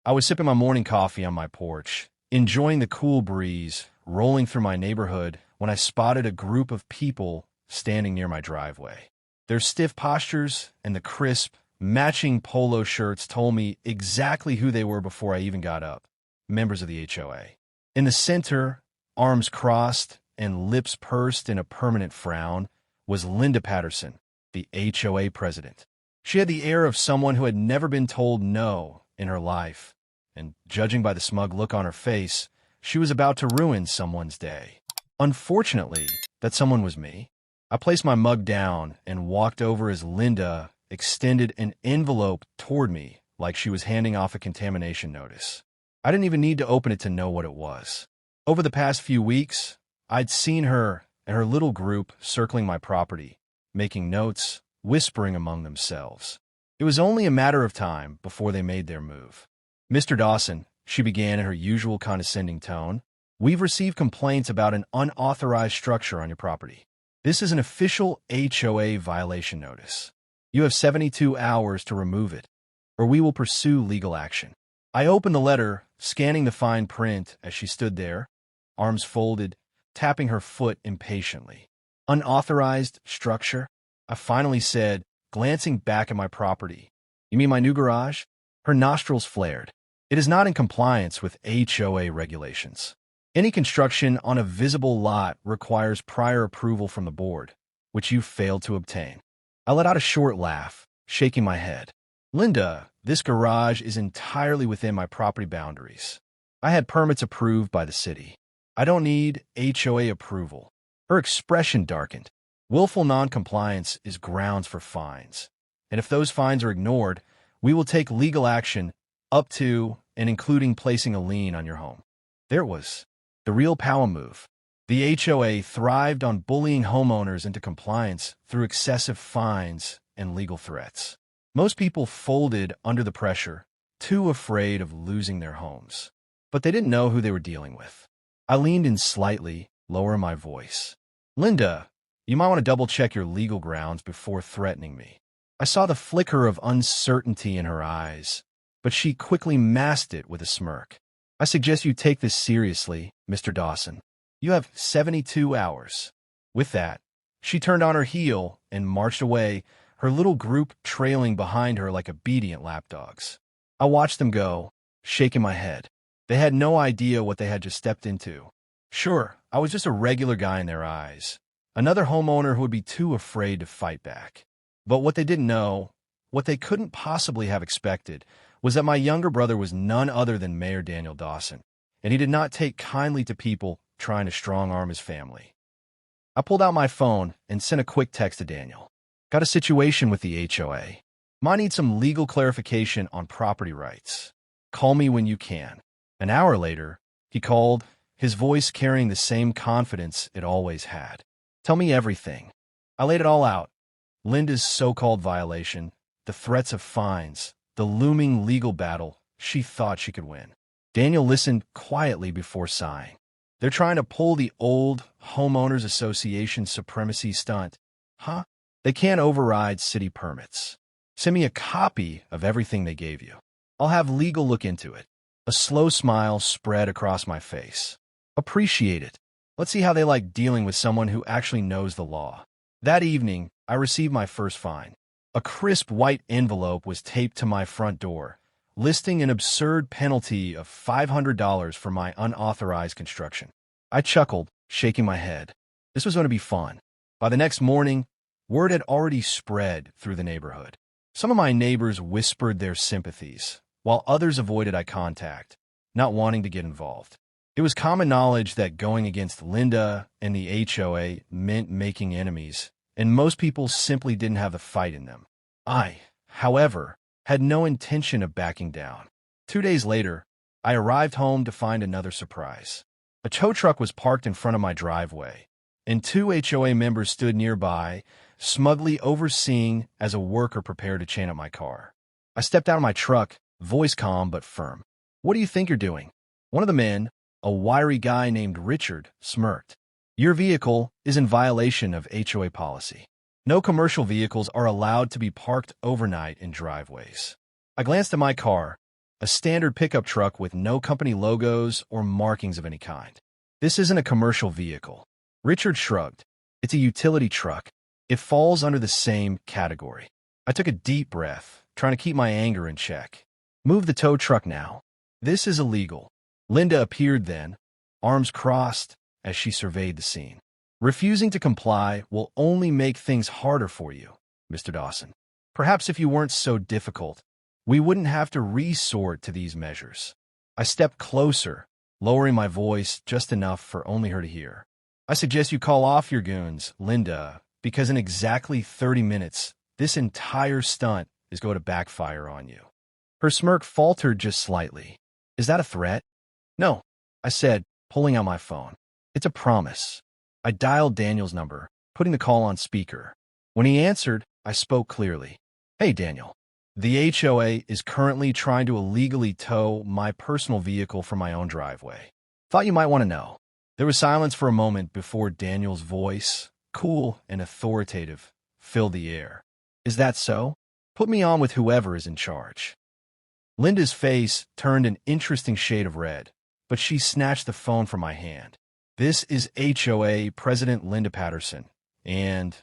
I was sipping my morning coffee on my porch, enjoying the cool breeze rolling through my neighborhood when I spotted a group of people standing near my driveway. Their stiff postures and the crisp, matching polo shirts told me exactly who they were before I even got up. Members of the HOA. In the center, arms crossed and lips pursed in a permanent frown, was Linda Patterson, the HOA president. She had the air of someone who had never been told no in her life, and judging by the smug look on her face, she was about to ruin someone's day. Unfortunately, that someone was me. I placed my mug down and walked over as Linda extended an envelope toward me like she was handing off a contamination notice. I didn't even need to open it to know what it was. Over the past few weeks, I'd seen her and her little group circling my property, making notes, whispering among themselves. It was only a matter of time before they made their move. "Mr. Dawson," she began in her usual condescending tone, "we've received complaints about an unauthorized structure on your property. This is an official HOA violation notice. You have 72 hours to remove it, or we will pursue legal action." I opened the letter, scanning the fine print as she stood there, arms folded, tapping her foot impatiently. "Unauthorized structure?" I finally said, glancing back at my property. "You mean my new garage?" Her nostrils flared. "It is not in compliance with HOA regulations. Any construction on a visible lot requires prior approval from the board, which you failed to obtain." I let out a short laugh, shaking my head. "Linda, this garage is entirely within my property boundaries. I had permits approved by the city. I don't need HOA approval." Her expression darkened. "Willful noncompliance is grounds for fines, and if those fines are ignored, we will take legal action up to and including placing a lien on your home." There it was, the real power move. The HOA thrived on bullying homeowners into compliance through excessive fines and legal threats. Most people folded under the pressure, too afraid of losing their homes. But they didn't know who they were dealing with. I leaned in slightly, lowering my voice. "Linda, you might want to double-check your legal grounds before threatening me." I saw the flicker of uncertainty in her eyes, but she quickly masked it with a smirk. "I suggest you take this seriously, Mr. Dawson. You have 72 hours. With that, she turned on her heel and marched away, her little group trailing behind her like obedient lapdogs. I watched them go, shaking my head. They had no idea what they had just stepped into. Sure, I was just a regular guy in their eyes, another homeowner who would be too afraid to fight back. But what they didn't know, what they couldn't possibly have expected, was that my younger brother was none other than Mayor Daniel Dawson, and he did not take kindly to people trying to strong-arm his family. I pulled out my phone and sent a quick text to Daniel. "Got a situation with the HOA. Might need some legal clarification on property rights. Call me when you can." An hour later, he called, his voice carrying the same confidence it always had. "Tell me everything." I laid it all out. Linda's so-called violation, the threats of fines, the looming legal battle she thought she could win. Daniel listened quietly before sighing. "They're trying to pull the old Homeowners Association supremacy stunt. Huh? They can't override city permits. Send me a copy of everything they gave you. I'll have legal look into it." A slow smile spread across my face. "Appreciate it. Let's see how they like dealing with someone who actually knows the law." That evening, I received my first fine. A crisp white envelope was taped to my front door, listing an absurd penalty of $500 for my unauthorized construction. I chuckled, shaking my head. This was going to be fun. By the next morning, word had already spread through the neighborhood. Some of my neighbors whispered their sympathies, while others avoided eye contact, not wanting to get involved. It was common knowledge that going against Linda and the HOA meant making enemies, and most people simply didn't have the fight in them. I, however, had no intention of backing down. 2 days later, I arrived home to find another surprise. A tow truck was parked in front of my driveway, and 2 HOA members stood nearby, smugly overseeing as a worker prepared to chain up my car. I stepped out of my truck, voice calm but firm. "What do you think you're doing?" One of the men, a wiry guy named Richard, smirked. "Your vehicle is in violation of HOA policy. No commercial vehicles are allowed to be parked overnight in driveways." I glanced at my car, a standard pickup truck with no company logos or markings of any kind. This isn't a commercial vehicle. Richard shrugged. It's a utility truck. It falls under the same category. I took a deep breath, trying to keep my anger in check. Move the tow truck now. This is illegal. Linda appeared then, arms crossed, as she surveyed the scene. Refusing to comply will only make things harder for you, Mr. Dawson. Perhaps if you weren't so difficult, we wouldn't have to resort to these measures. I stepped closer, lowering my voice just enough for only her to hear. I suggest you call off your goons, Linda, because in exactly 30 minutes, this entire stunt is going to backfire on you. Her smirk faltered just slightly. Is that a threat? No, I said, pulling out my phone. It's a promise. I dialed Daniel's number, putting the call on speaker. When he answered, I spoke clearly. Hey, Daniel. The HOA is currently trying to illegally tow my personal vehicle from my own driveway. Thought you might want to know. There was silence for a moment before Daniel's voice, cool and authoritative, filled the air. Is that so? Put me on with whoever is in charge. Linda's face turned an interesting shade of red, but she snatched the phone from my hand. This is HOA President Linda Patterson, and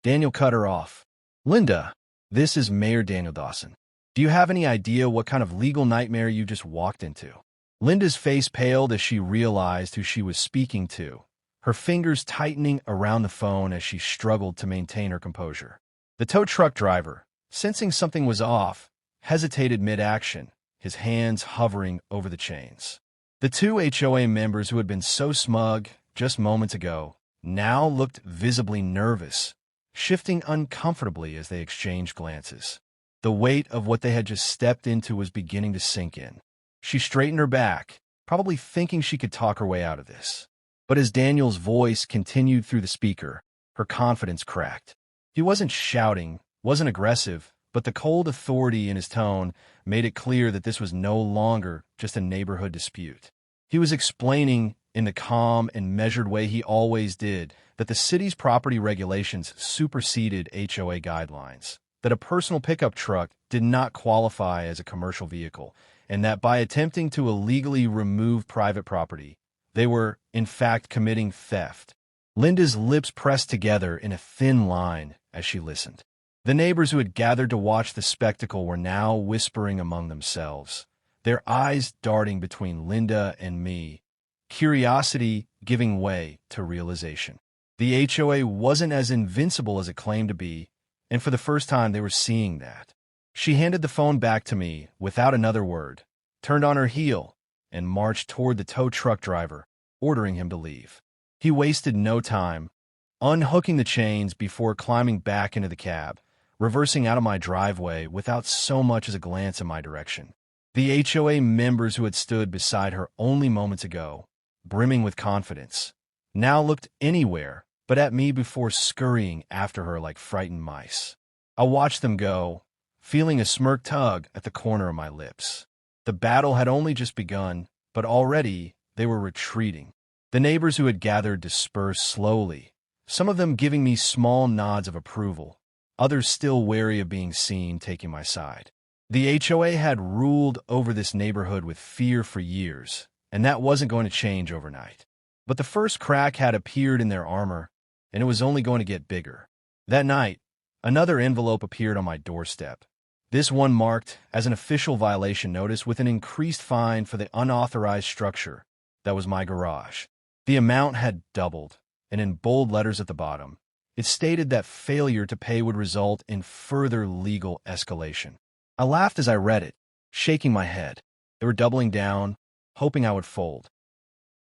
Daniel cut her off. Linda, this is Mayor Daniel Dawson. Do you have any idea what kind of legal nightmare you just walked into? Linda's face paled as she realized who she was speaking to, her fingers tightening around the phone as she struggled to maintain her composure. The tow truck driver, sensing something was off, hesitated mid-action, his hands hovering over the chains. The two HOA members who had been so smug just moments ago now looked visibly nervous, shifting uncomfortably as they exchanged glances. The weight of what they had just stepped into was beginning to sink in. She straightened her back, probably thinking she could talk her way out of this. But as Daniel's voice continued through the speaker, her confidence cracked. He wasn't shouting, wasn't aggressive, but the cold authority in his tone made it clear that this was no longer just a neighborhood dispute. He was explaining, in the calm and measured way he always did, that the city's property regulations superseded HOA guidelines, that a personal pickup truck did not qualify as a commercial vehicle, and that by attempting to illegally remove private property, they were, in fact, committing theft. Linda's lips pressed together in a thin line as she listened. The neighbors who had gathered to watch the spectacle were now whispering among themselves, their eyes darting between Linda and me, curiosity giving way to realization. The HOA wasn't as invincible as it claimed to be, and for the first time they were seeing that. She handed the phone back to me without another word, turned on her heel, and marched toward the tow truck driver, ordering him to leave. He wasted no time, unhooking the chains before climbing back into the cab, reversing out of my driveway without so much as a glance in my direction. The HOA members who had stood beside her only moments ago, brimming with confidence, now looked anywhere but at me before scurrying after her like frightened mice. I watched them go, feeling a smirk tug at the corner of my lips. The battle had only just begun, but already they were retreating. The neighbors who had gathered dispersed slowly, some of them giving me small nods of approval, others still wary of being seen taking my side. The HOA had ruled over this neighborhood with fear for years, and that wasn't going to change overnight. But the first crack had appeared in their armor, and it was only going to get bigger. That night, another envelope appeared on my doorstep, this one marked as an official violation notice with an increased fine for the unauthorized structure that was my garage. The amount had doubled, and in bold letters at the bottom, it stated that failure to pay would result in further legal escalation. I laughed as I read it, shaking my head. They were doubling down, hoping I would fold.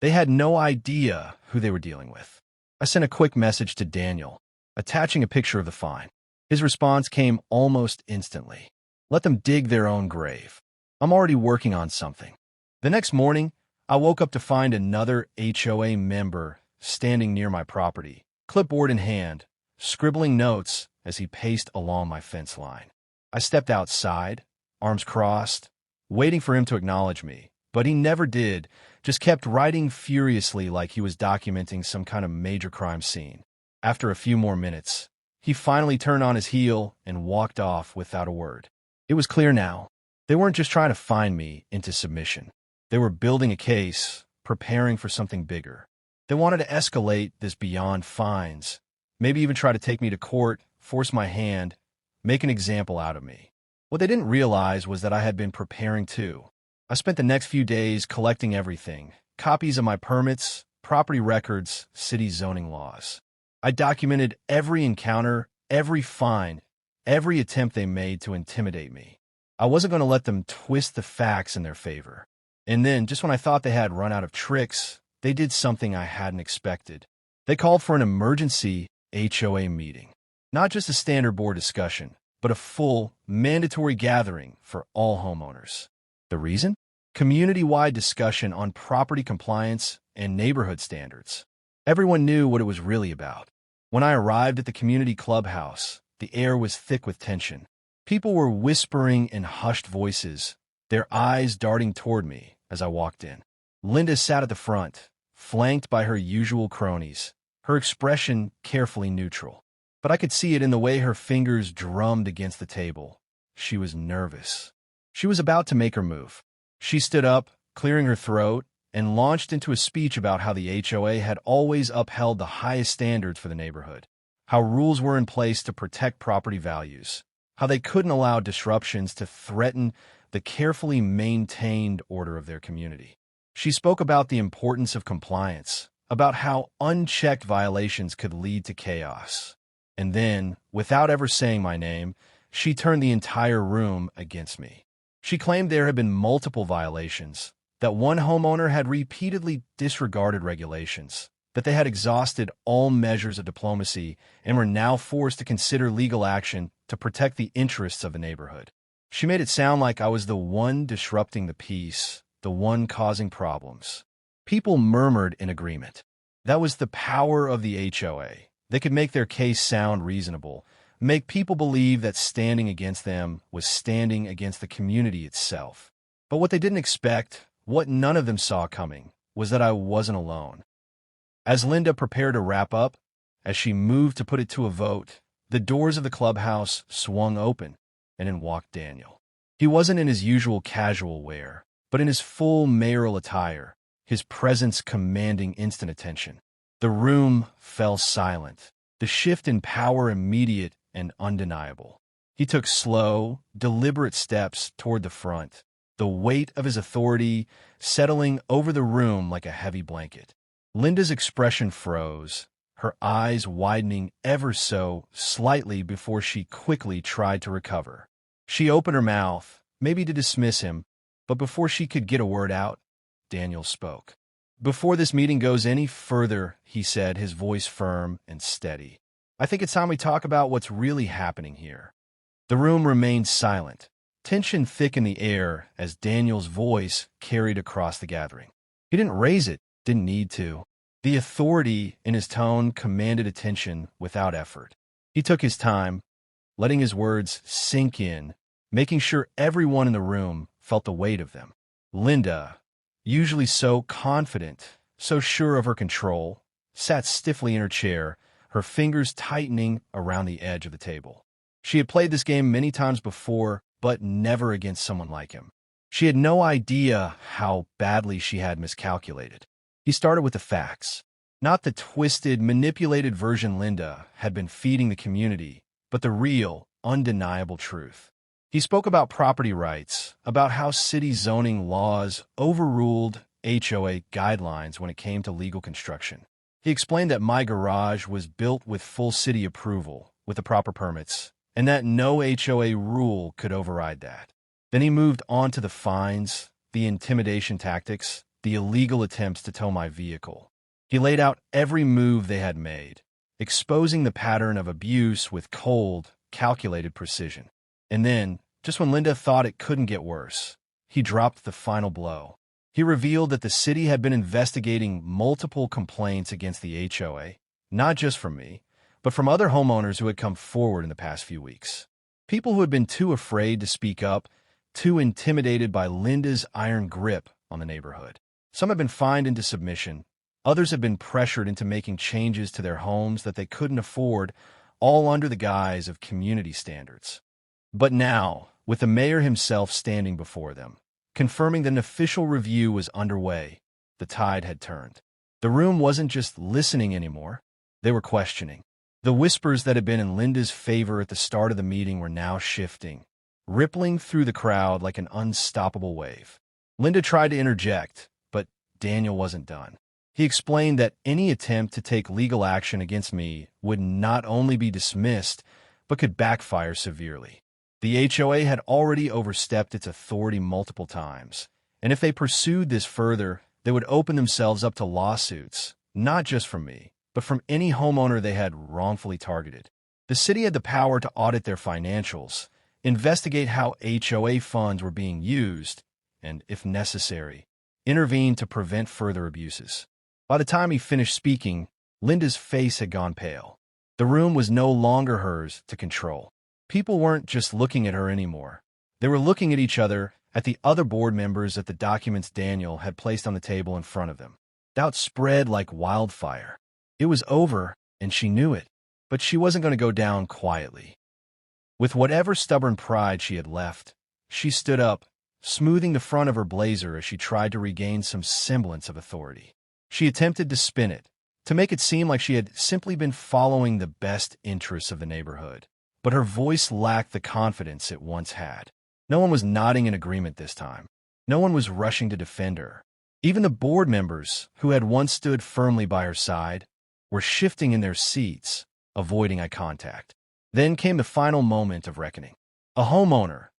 They had no idea who they were dealing with. I sent a quick message to Daniel, attaching a picture of the fine. His response came almost instantly. Let them dig their own grave. I'm already working on something. The next morning, I woke up to find another HOA member standing near my property, clipboard in hand, scribbling notes as he paced along my fence line. I stepped outside, arms crossed, waiting for him to acknowledge me, but he never did, just kept writing furiously like he was documenting some kind of major crime scene. After a few more minutes, he finally turned on his heel and walked off without a word. It was clear now. They weren't just trying to find me into submission. They were building a case, preparing for something bigger. They wanted to escalate this beyond fines, maybe even try to take me to court, force my hand, make an example out of me. What they didn't realize was that I had been preparing too. I spent the next few days collecting everything: copies of my permits, property records, city zoning laws. I documented every encounter, every fine, every attempt they made to intimidate me. I wasn't going to let them twist the facts in their favor. And then, just when I thought they had run out of tricks, they did something I hadn't expected. They called for an emergency HOA meeting. Not just a standard board discussion, but a full, mandatory gathering for all homeowners. The reason? Community-wide discussion on property compliance and neighborhood standards. Everyone knew what it was really about. When I arrived at the community clubhouse, the air was thick with tension. People were whispering in hushed voices, their eyes darting toward me as I walked in. Linda sat at the front, flanked by her usual cronies, her expression carefully neutral. But I could see it in the way her fingers drummed against the table. She was nervous. She was about to make her move. She stood up, clearing her throat, and launched into a speech about how the HOA had always upheld the highest standards for the neighborhood, how rules were in place to protect property values, how they couldn't allow disruptions to threaten the carefully maintained order of their community. She spoke about the importance of compliance, about how unchecked violations could lead to chaos. And then, without ever saying my name, she turned the entire room against me. She claimed there had been multiple violations, that one homeowner had repeatedly disregarded regulations, that they had exhausted all measures of diplomacy and were now forced to consider legal action to protect the interests of the neighborhood. She made it sound like I was the one disrupting the peace, the one causing problems. People murmured in agreement. That was the power of the HOA. They could make their case sound reasonable, make people believe that standing against them was standing against the community itself. But what they didn't expect, what none of them saw coming, was that I wasn't alone. As Linda prepared to wrap up, as she moved to put it to a vote, the doors of the clubhouse swung open, and in walked Daniel. He wasn't in his usual casual wear, but in his full mayoral attire, his presence commanding instant attention. The room fell silent, the shift in power immediate and undeniable. He took slow, deliberate steps toward the front, the weight of his authority settling over the room like a heavy blanket. Linda's expression froze, her eyes widening ever so slightly before she quickly tried to recover. She opened her mouth, maybe to dismiss him, but before she could get a word out, Daniel spoke. "Before this meeting goes any further," he said, his voice firm and steady, "I think it's time we talk about what's really happening here." The room remained silent, tension thick in the air as Daniel's voice carried across the gathering. He didn't raise it, didn't need to. The authority in his tone commanded attention without effort. He took his time, letting his words sink in, making sure everyone in the room felt the weight of them. Linda, usually so confident, so sure of her control, sat stiffly in her chair, her fingers tightening around the edge of the table. She had played this game many times before, but never against someone like him. She had no idea how badly she had miscalculated. He started with the facts, not the twisted, manipulated version Linda had been feeding the community, but the real, undeniable truth. He spoke about property rights, about how city zoning laws overruled HOA guidelines when it came to legal construction. He explained that my garage was built with full city approval, with the proper permits, and that no HOA rule could override that. Then he moved on to the fines, the intimidation tactics, the illegal attempts to tow my vehicle. He laid out every move they had made, exposing the pattern of abuse with cold, calculated precision. And then, just when Linda thought it couldn't get worse, he dropped the final blow. He revealed that the city had been investigating multiple complaints against the HOA, not just from me, but from other homeowners who had come forward in the past few weeks. People who had been too afraid to speak up, too intimidated by Linda's iron grip on the neighborhood. Some had been fined into submission. Others had been pressured into making changes to their homes that they couldn't afford, all under the guise of community standards. But now, with the mayor himself standing before them, confirming that an official review was underway. The tide had turned. The room wasn't just listening anymore. They were questioning. The whispers that had been in Linda's favor at the start of the meeting were now shifting, rippling through the crowd like an unstoppable wave. Linda tried to interject, but Daniel wasn't done. He explained that any attempt to take legal action against me would not only be dismissed, but could backfire severely. The HOA had already overstepped its authority multiple times, and if they pursued this further, they would open themselves up to lawsuits, not just from me, but from any homeowner they had wrongfully targeted. The city had the power to audit their financials, investigate how HOA funds were being used, and, if necessary, intervene to prevent further abuses. By the time he finished speaking, Linda's face had gone pale. The room was no longer hers to control. People weren't just looking at her anymore. They were looking at each other, at the other board members, at the documents Daniel had placed on the table in front of them. Doubt spread like wildfire. It was over, and she knew it, but she wasn't going to go down quietly. With whatever stubborn pride she had left, she stood up, smoothing the front of her blazer as she tried to regain some semblance of authority. She attempted to spin it, to make it seem like she had simply been following the best interests of the neighborhood. But her voice lacked the confidence it once had. No one was nodding in agreement this time. No one was rushing to defend her. Even the board members, who had once stood firmly by her side, were shifting in their seats, avoiding eye contact. Then came the final moment of reckoning. A homeowner,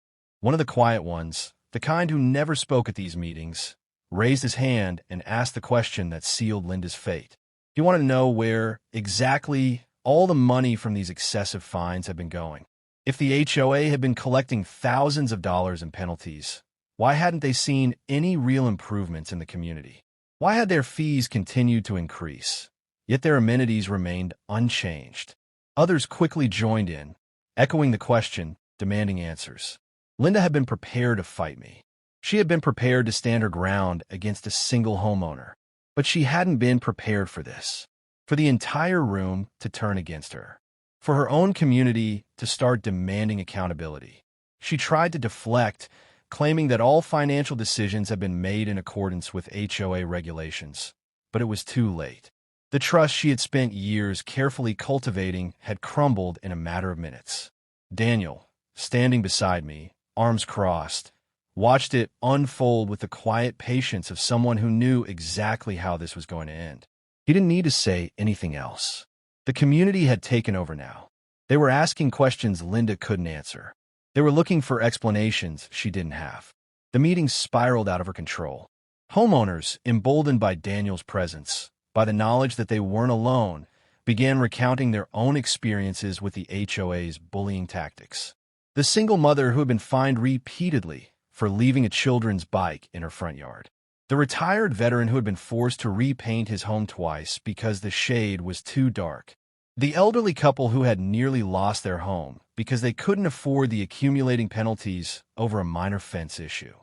one of the quiet ones, the kind who never spoke at these meetings, raised his hand and asked the question that sealed Linda's fate. He wanted to know where exactly all the money from these excessive fines had been going. If the HOA had been collecting thousands of dollars in penalties, why hadn't they seen any real improvements in the community? Why had their fees continued to increase, yet their amenities remained unchanged? Others quickly joined in, echoing the question, demanding answers. Linda had been prepared to fight me. She had been prepared to stand her ground against a single homeowner. But she hadn't been prepared for this, for the entire room to turn against her, for her own community to start demanding accountability. She tried to deflect, claiming that all financial decisions had been made in accordance with HOA regulations. But it was too late. The trust she had spent years carefully cultivating had crumbled in a matter of minutes. Daniel, standing beside me, arms crossed, watched it unfold with the quiet patience of someone who knew exactly how this was going to end. He didn't need to say anything else. The community had taken over now. They were asking questions Linda couldn't answer. They were looking for explanations she didn't have. The meeting spiraled out of her control. Homeowners, emboldened by Daniel's presence, by the knowledge that they weren't alone, began recounting their own experiences with the HOA's bullying tactics. The single mother who had been fined repeatedly for leaving a children's bike in her front yard. The retired veteran who had been forced to repaint his home twice because the shade was too dark. The elderly couple who had nearly lost their home because they couldn't afford the accumulating penalties over a minor fence issue.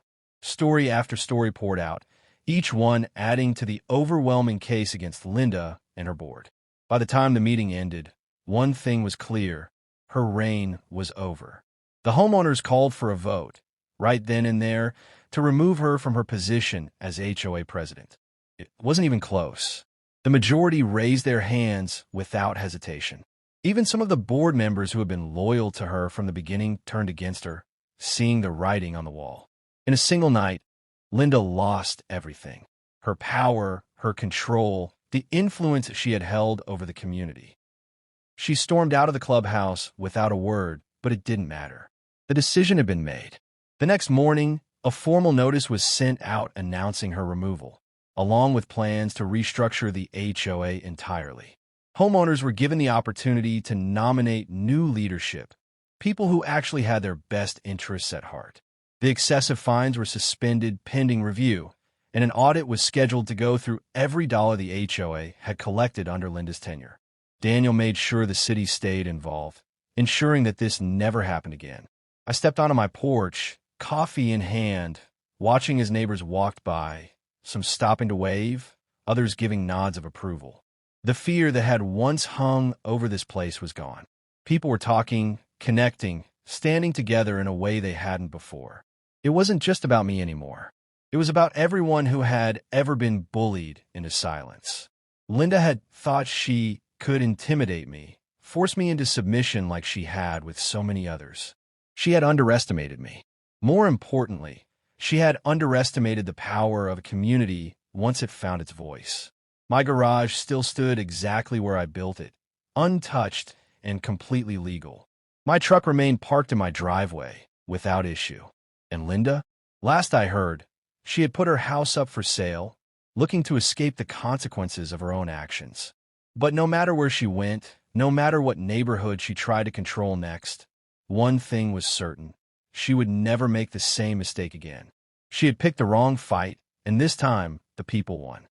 Story after story poured out, each one adding to the overwhelming case against Linda and her board. By the time the meeting ended, one thing was clear: her reign was over. The homeowners called for a vote, right then and there, to remove her from her position as HOA president. It wasn't even close. The majority raised their hands without hesitation. Even some of the board members who had been loyal to her from the beginning turned against her, seeing the writing on the wall. In a single night, Linda lost everything: her power, her control, the influence she had held over the community. She stormed out of the clubhouse without a word, but it didn't matter. The decision had been made. The next morning, a formal notice was sent out announcing her removal, along with plans to restructure the HOA entirely. Homeowners were given the opportunity to nominate new leadership, people who actually had their best interests at heart. The excessive fines were suspended pending review, and an audit was scheduled to go through every dollar the HOA had collected under Linda's tenure. Daniel made sure the city stayed involved, ensuring that this never happened again. I stepped onto my porch, coffee in hand, watching as neighbors walked by, some stopping to wave, others giving nods of approval. The fear that had once hung over this place was gone. People were talking, connecting, standing together in a way they hadn't before. It wasn't just about me anymore. It was about everyone who had ever been bullied into silence. Linda had thought she could intimidate me, force me into submission like she had with so many others. She had underestimated me. More importantly, she had underestimated the power of a community once it found its voice. My garage still stood exactly where I built it, untouched and completely legal. My truck remained parked in my driveway, without issue. And Linda? Last I heard, she had put her house up for sale, looking to escape the consequences of her own actions. But no matter where she went, no matter what neighborhood she tried to control next, one thing was certain. She would never make the same mistake again. She had picked the wrong fight, and this time, the people won.